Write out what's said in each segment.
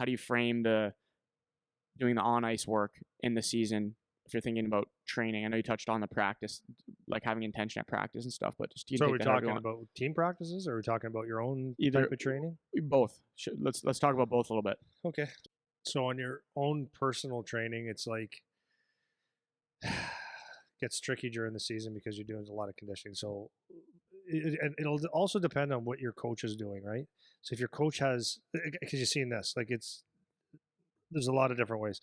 how do you frame doing the on ice work in the season if you're thinking about training? I know you touched on the practice, like having intention at practice and stuff, but just So are we talking about team practices, or are we talking about your own type of training? Both. Let's talk about both a little bit. Okay. So on your own personal training, it's like gets tricky during the season because you're doing a lot of conditioning. So it'll also depend on what your coach is doing, right? So if your coach has, because you've seen this, like there's a lot of different ways.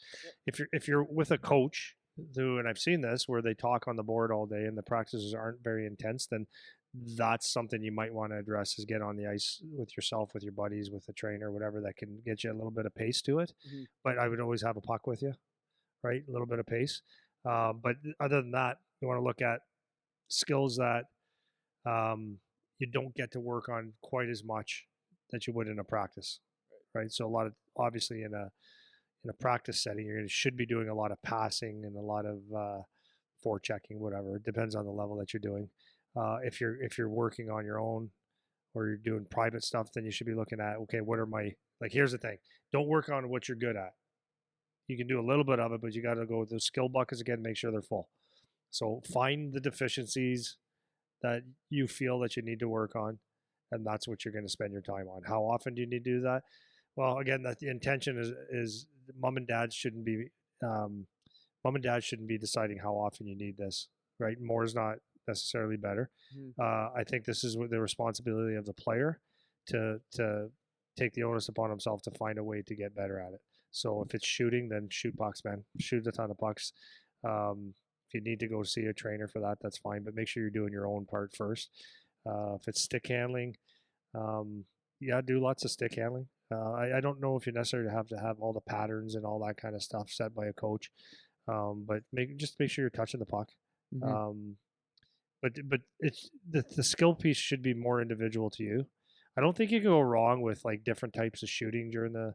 If you're with a coach who, and I've seen this, where they talk on the board all day and the practices aren't very intense, then that's something you might want to address, is get on the ice with yourself, with your buddies, with a trainer, whatever, that can get you a little bit of pace to it. Mm-hmm. But I would always have a puck with you, right? A little bit of pace. But other than that, you want to look at skills that you don't get to work on quite as much that you would in a practice, right? So a lot of, obviously in a practice setting, you should be doing a lot of passing and a lot of forechecking, whatever. It depends on the level that you're doing. If you're working on your own or you're doing private stuff, then you should be looking at, okay, what are my, like, here's the thing. Don't work on what you're good at. You can do a little bit of it, but you got to go with those skill buckets again, make sure they're full. So find the deficiencies that you feel that you need to work on, and that's what you're going to spend your time on. How often do you need to do that? Well, again, that the intention is mom and dad shouldn't be deciding how often you need this, right? More is not necessarily better. I think this is the responsibility of the player to take the onus upon himself to find a way to get better at it. So if it's shooting, then shoot pucks, man. Shoot a ton of pucks. If you need to go see a trainer for that, that's fine. But make sure you're doing your own part first. If it's stick handling, do lots of stick handling. I don't know if you necessarily have to have all the patterns and all that kind of stuff set by a coach, but just make sure you're touching the puck. Mm-hmm. But it's the skill piece should be more individual to you. I don't think you can go wrong with like different types of shooting during the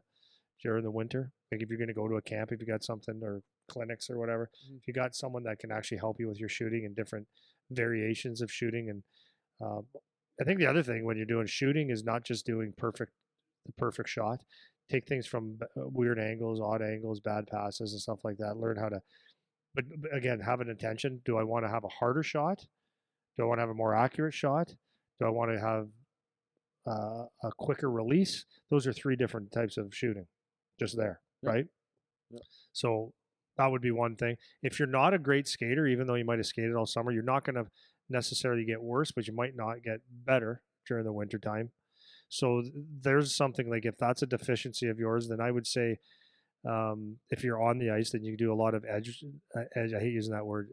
winter. Like if you're going to go to a camp, if you got something, or clinics or whatever, if you got someone that can actually help you with your shooting and different variations of shooting. And I think the other thing when you're doing shooting is not just doing the perfect shot. Take things from weird angles, odd angles, bad passes and stuff like that. Learn how to, but again, have an intention. Do I want to have a harder shot? Do I want to have a more accurate shot? Do I want to have a quicker release? Those are three different types of shooting just there, right? Yep. So that would be one thing. If you're not a great skater, even though you might have skated all summer, you're not going to necessarily get worse, but you might not get better during the winter time. So there's something like, if that's a deficiency of yours, then I would say if you're on the ice, then you do a lot of edge. I hate using that word.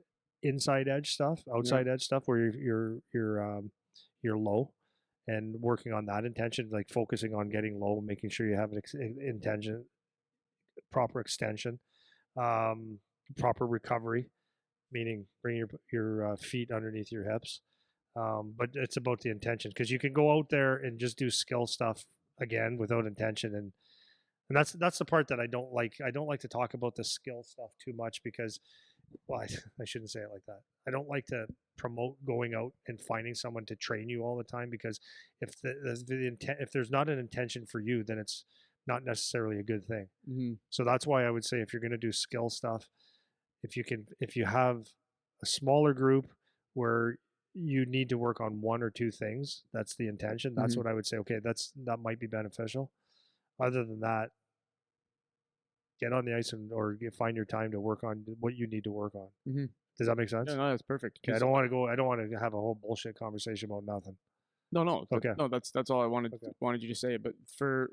Inside edge stuff, outside edge stuff, where you're low, and working on that intention, like focusing on getting low, making sure you have an intention, proper extension, proper recovery, meaning bring your feet underneath your hips. But it's about the intention, because you can go out there and just do skill stuff again without intention, and that's the part that I don't like. I don't like to talk about the skill stuff too much because, well, I shouldn't say it like that. I don't like to promote going out and finding someone to train you all the time, because if if there's not an intention for you, then it's not necessarily a good thing. Mm-hmm. So that's why I would say, if you're going to do skill stuff, if you have a smaller group where you need to work on one or two things, that's the intention. That's what I would say. Okay, that might be beneficial. Other than that, get on the ice or find your time to work on what you need to work on. Mm-hmm. Does that make sense? Yeah, no, that's perfect. Okay, I don't want to have a whole bullshit conversation about nothing. No. Okay. No, that's all I wanted you to say. But for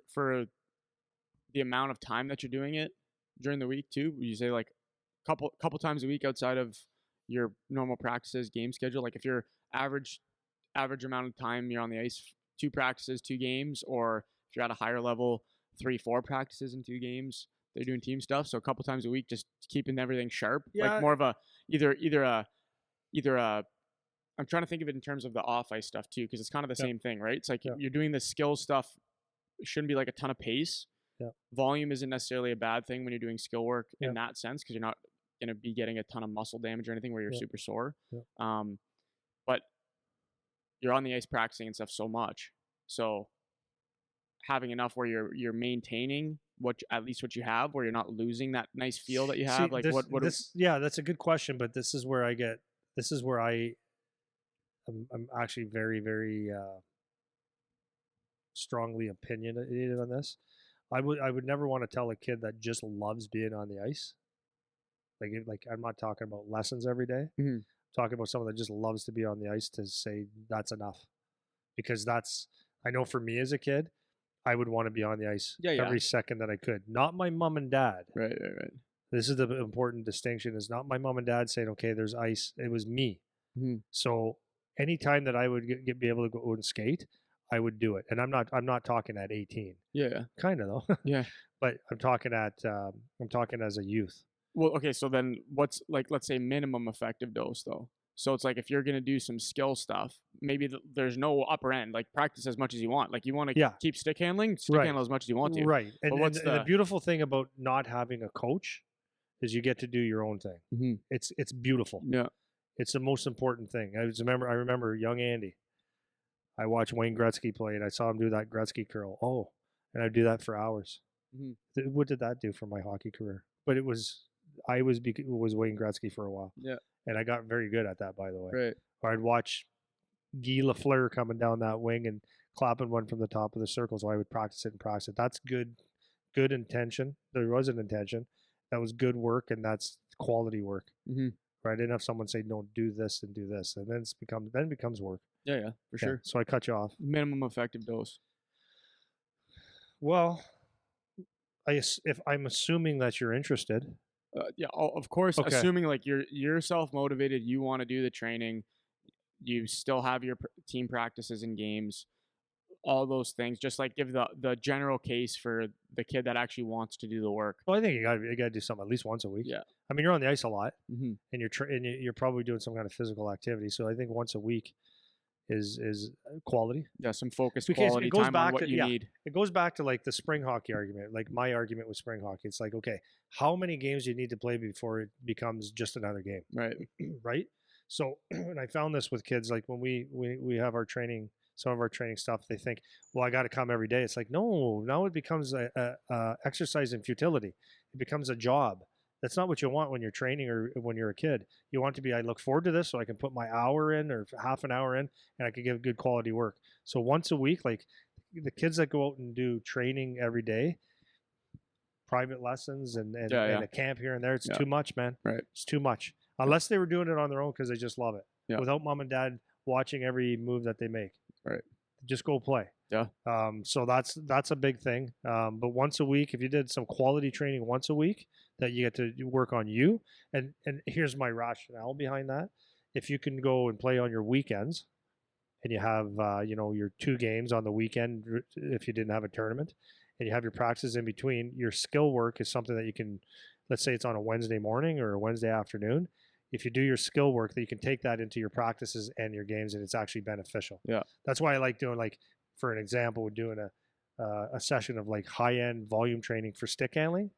the amount of time that you're doing it during the week too, you say like couple times a week outside of your normal practices, game schedule. Like if your average amount of time you're on the ice, 2 practices, 2 games, or if you're at a higher level, 3-4 practices and 2 games. They're doing team stuff, so a couple times a week, just keeping everything sharp. Yeah. Like more of a either a. I'm trying to think of it in terms of the off ice stuff too, because it's kind of the same thing, right? It's like you're doing the skill stuff. It shouldn't be like a ton of pace. Yeah. Volume isn't necessarily a bad thing when you're doing skill work in that sense, because you're not going to be getting a ton of muscle damage or anything where you're super sore. Yeah. But you're on the ice practicing and stuff so much, so having enough where you're maintaining at least what you have, where you're not losing that nice feel that you have? See, Like that's a good question, but this is where I'm actually very, very strongly opinionated on this. I would never want to tell a kid that just loves being on the ice. Like I'm not talking about lessons every day. Mm-hmm. I'm talking about someone that just loves to be on the ice, to say that's enough, because I know for me as a kid, I would want to be on the ice every second that I could. Not my mom and dad. Right. This is the important distinction. Is not my mom and dad saying, okay, there's ice. It was me. Mm-hmm. So anytime that I would be able to go and skate, I would do it. And I'm not talking at 18. Yeah. Kind of though. Yeah. But I'm talking as a youth. Well, okay. So then what's, like, let's say minimum effective dose though? So it's like, if you're going to do some skill stuff, maybe there's no upper end, like practice as much as you want. Like you want to keep stick handle as much as you want to. Right. And the beautiful thing about not having a coach is you get to do your own thing. Mm-hmm. It's beautiful. Yeah. It's the most important thing. I remember young Andy. I watched Wayne Gretzky play, and I saw him do that Gretzky curl. Oh, and I'd do that for hours. Mm-hmm. What did that do for my hockey career? But I was Wayne Gretzky for a while. Yeah. And I got very good at that, by the way. Right. Or I'd watch Guy Lafleur coming down that wing and clapping one from the top of the circle, so I would practice it. That's good intention. There was an intention. That was good work, and that's quality work. Mm-hmm. Right? I didn't have someone say, "Don't do this and do this," and then it becomes work. Yeah, for sure. So I cut you off. Minimum effective dose. Well, if I'm assuming that you're interested. Yeah, of course. Okay. Assuming like you're self-motivated, you want to do the training, you still have your team practices and games, all those things. Just like give the general case for the kid that actually wants to do the work. Well, I think you got to do something at least once a week. Yeah. I mean, you're on the ice a lot, mm-hmm. and you're probably doing some kind of physical activity. So I think once a week is quality. Yeah, some focused quality time on what you need. It goes back to like the spring hockey argument. Like my argument with spring hockey, it's like, okay, how many games do you need to play before it becomes just another game? Right. Right. So, and I found this with kids, like when we have our training, some of our training stuff, they think, well, I got to come every day. It's like, no, now it becomes a exercise in futility. It becomes a job. That's not what you want when you're training or when you're a kid. You want to be, I look forward to this so I can put my hour in or half an hour in and I can give good quality work. So once a week, like the kids that go out and do training every day, private lessons and a camp here and there, it's too much, man. Right. It's too much. Unless they were doing it on their own because they just love it. Yeah. Without mom and dad watching every move that they make. Right. Just go play. Yeah. So that's a big thing. But once a week, if you did some quality training once a week, that you get to work on you. And here's my rationale behind that. If you can go and play on your weekends, and you have your 2 games on the weekend, if you didn't have a tournament, and you have your practices in between, your skill work is something that you can. Let's say it's on a Wednesday morning or a Wednesday afternoon. If you do your skill work, that you can take that into your practices and your games, and it's actually beneficial. Yeah, that's why I like doing, like, for an example, we're doing a session of like high-end volume training for stick handling,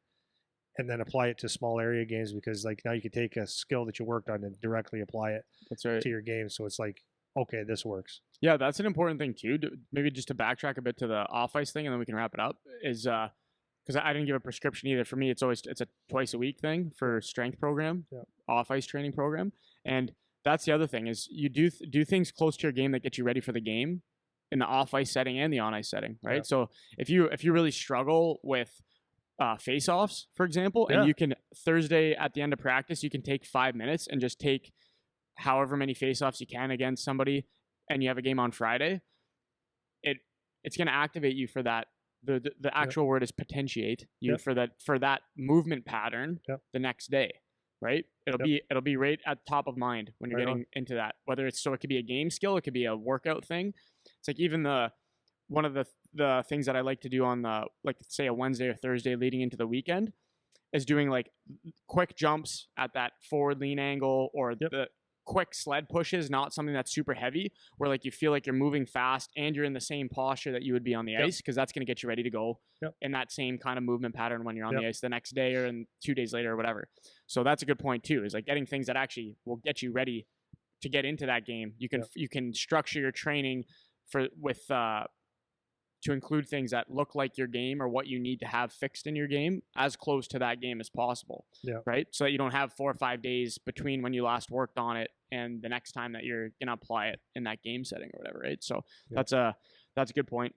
and then apply it to small area games, because like now you can take a skill that you worked on and directly apply it. That's right. To your game. So it's like, okay, this works. Yeah, that's an important thing too. Maybe just to backtrack a bit to the off ice thing, and then we can wrap it up. Is because I didn't give a prescription either. For me, it's a twice a week thing for strength program, off ice training program, and that's the other thing is you do things close to your game that get you ready for the game in the off ice setting and the on ice setting, right? Yeah. So if you really struggle with face offs, for example, and you can Thursday at the end of practice, you can take 5 minutes and just take however many face offs you can against somebody, and you have a game on Friday, it's going to activate you for that. The actual word is potentiate you for that movement pattern the next day, right? It'll be right at top of mind when you're getting into that. Whether it's, so it could be a game skill, it could be a workout thing. It's like even one of the things that I like to do on like say a Wednesday or Thursday leading into the weekend is doing like quick jumps at that forward lean angle, or the quick sled pushes, not something that's super heavy, where like you feel like you're moving fast and you're in the same posture that you would be on the ice, because that's going to get you ready to go in that same kind of movement pattern when you're on the ice the next day or 2 days later or whatever. So that's a good point too, is like getting things that actually will get you ready to get into that game. You can structure your training with to include things that look like your game or what you need to have fixed in your game as close to that game as possible. Yeah. Right. So that you don't have 4 or 5 days between when you last worked on it and the next time that you're going to apply it in that game setting or whatever. Right. So that's a good point.